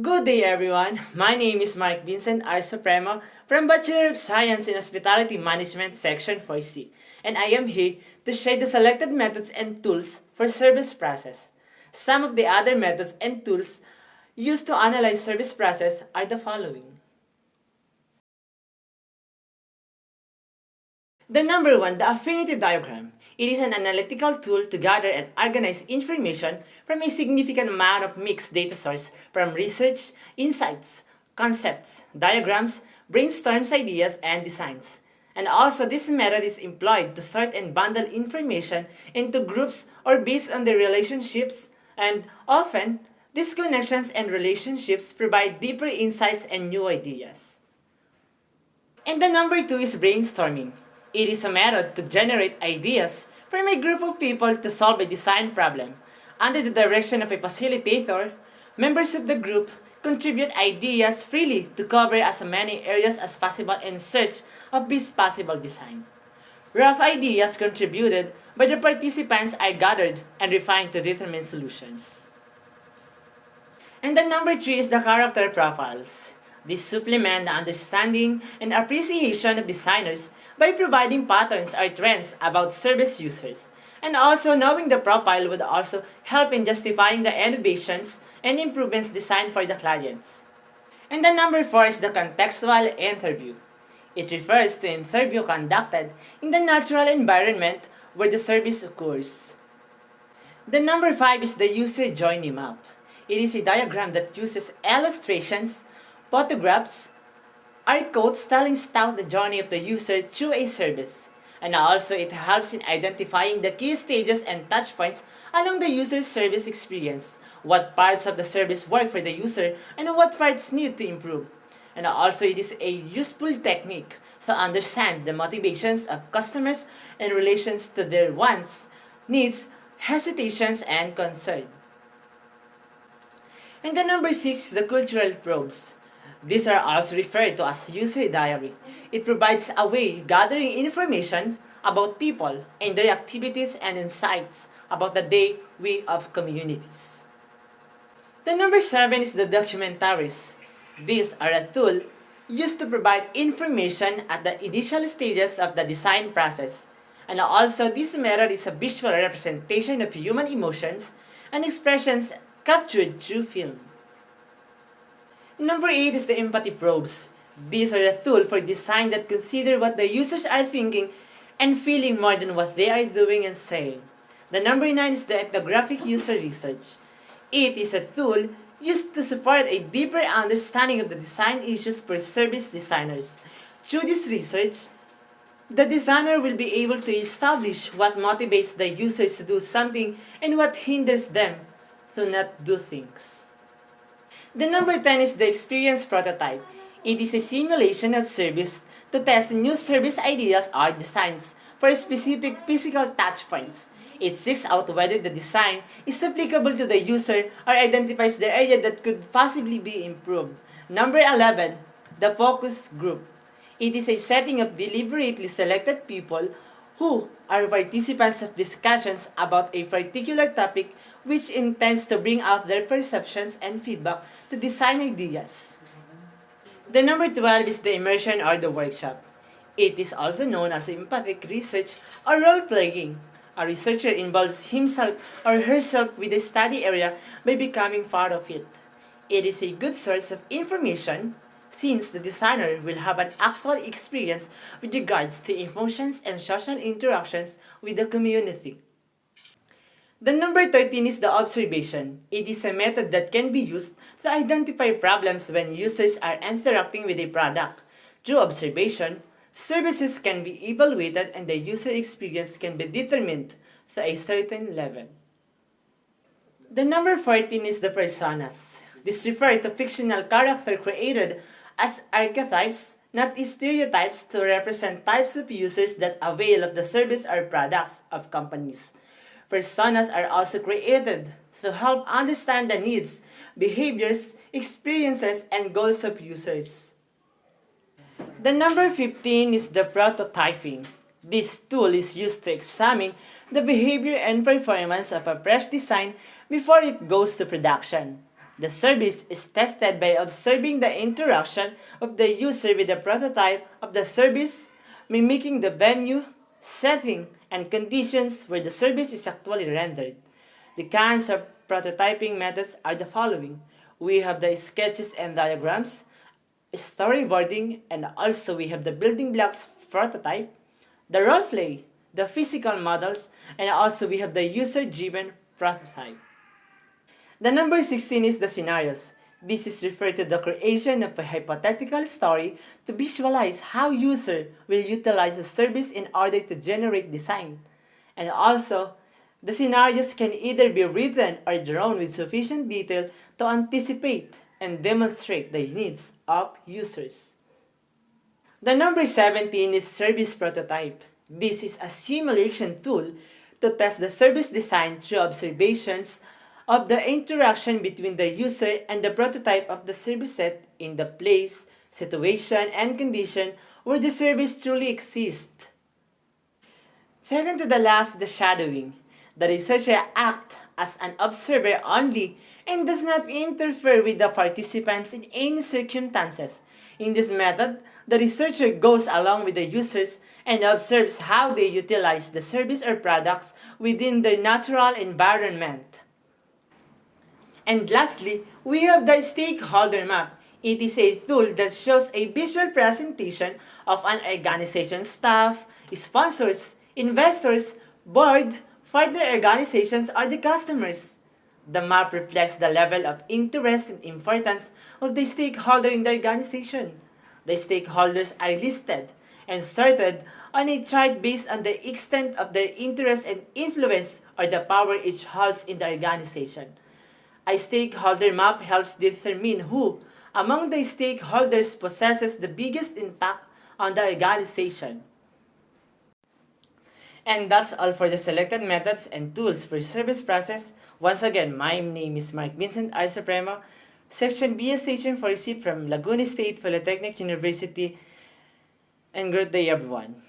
Good day everyone, my name is Mark Vincent R. Supremo from Bachelor of Science in Hospitality Management Section 4C, and I am here to share the selected methods and tools for service process. Some of the other methods and tools used to analyze service process are the following. The number one, the affinity diagram. It is an analytical tool to gather and organize information from a significant amount of mixed data source from research, insights, concepts, diagrams, brainstorms ideas, and designs. And also this method is employed to sort and bundle information into groups or based on the relationships, and often these connections and relationships provide deeper insights and new ideas. And the number two is brainstorming. It is a method to generate ideas from a group of people to solve a design problem. Under the direction of a facilitator, members of the group contribute ideas freely to cover as many areas as possible in search of best possible design. Rough ideas contributed by the participants are gathered and refined to determine solutions. And the number three is the character profiles. These supplement the understanding and appreciation of designers by providing patterns or trends about service users. And also knowing the profile would also help in justifying the innovations and improvements designed for the clients. And the number four is the contextual interview. It refers to interview conducted in the natural environment where the service occurs. The number five is the user journey map. It is a diagram that uses illustrations, photographs, are codes telling out the journey of the user through a service. And also it helps in identifying the key stages and touchpoints along the user's service experience, what parts of the service work for the user, and what parts need to improve. And also it is a useful technique to understand the motivations of customers in relations to their wants, needs, hesitations, and concern. And the number six is the cultural probes. These are also referred to as user diary. It provides a way gathering information about people and their activities and insights about the day of communities. The number seven is the documentaries. These are a tool used to provide information at the initial stages of the design process. And also this method is a visual representation of human emotions and expressions captured through film. Number 8 is the empathy probes. These are a tool for design that consider what the users are thinking and feeling more than what they are doing and saying. The number 9 is the ethnographic user research. It is a tool used to support a deeper understanding of the design issues for service designers. Through this research, the designer will be able to establish what motivates the users to do something and what hinders them to not do things. The number 10 is the experience prototype. It is a simulation of service to test new service ideas or designs for specific physical touchpoints. It seeks out whether the design is applicable to the user or identifies the area that could possibly be improved. Number 11, the focus group. It is a setting of deliberately selected people who are participants of discussions about a particular topic which intends to bring out their perceptions and feedback to design ideas. The number 12 is the immersion or the workshop. It is also known as empathic research or role-playing. A researcher involves himself or herself with a study area by becoming part of it. It is a good source of information since the designer will have an actual experience with regards to emotions and social interactions with the community. The number 13 is the observation. It is a method that can be used to identify problems when users are interacting with a product. Through observation, services can be evaluated and the user experience can be determined to a certain level. The number 14 is the personas. This refers to fictional character created as archetypes, not stereotypes, to represent types of users that avail of the service or products of companies. Personas are also created to help understand the needs, behaviors, experiences, and goals of users. The number 15 is the prototyping. This tool is used to examine the behavior and performance of a fresh design before it goes to production. The service is tested by observing the interaction of the user with the prototype of the service, mimicking the venue, setting, and conditions where the service is actually rendered. The kinds of prototyping methods are the following. We have the sketches and diagrams, storyboarding, and also we have the building blocks prototype, the role play, the physical models, and also we have the user-driven prototype. The number 16 is the scenarios. This is referred to the creation of a hypothetical story to visualize how user will utilize the service in order to generate design. And also, the scenarios can either be written or drawn with sufficient detail to anticipate and demonstrate the needs of users. The number 17 is service prototype. This is a simulation tool to test the service design through observations of the interaction between the user and the prototype of the service set in the place, situation, and condition where the service truly exists. Second to the last, the shadowing. The researcher acts as an observer only and does not interfere with the participants in any circumstances. In this method, the researcher goes along with the users and observes how they utilize the service or products within their natural environment. And lastly, we have the stakeholder map. It is a tool that shows a visual presentation of an organization's staff, sponsors, investors, board, partner organizations, or the customers. The map reflects the level of interest and importance of the stakeholder in the organization. The stakeholders are listed and sorted on a chart based on the extent of their interest and influence or the power each holds in the organization. A stakeholder map helps determine who, among the stakeholders, possesses the biggest impact on the organization. And that's all for the selected methods and tools for service process. Once again, my name is Mark Vincent R. Supremo, Section BS Station 4C from Laguna State Polytechnic University, and good day everyone.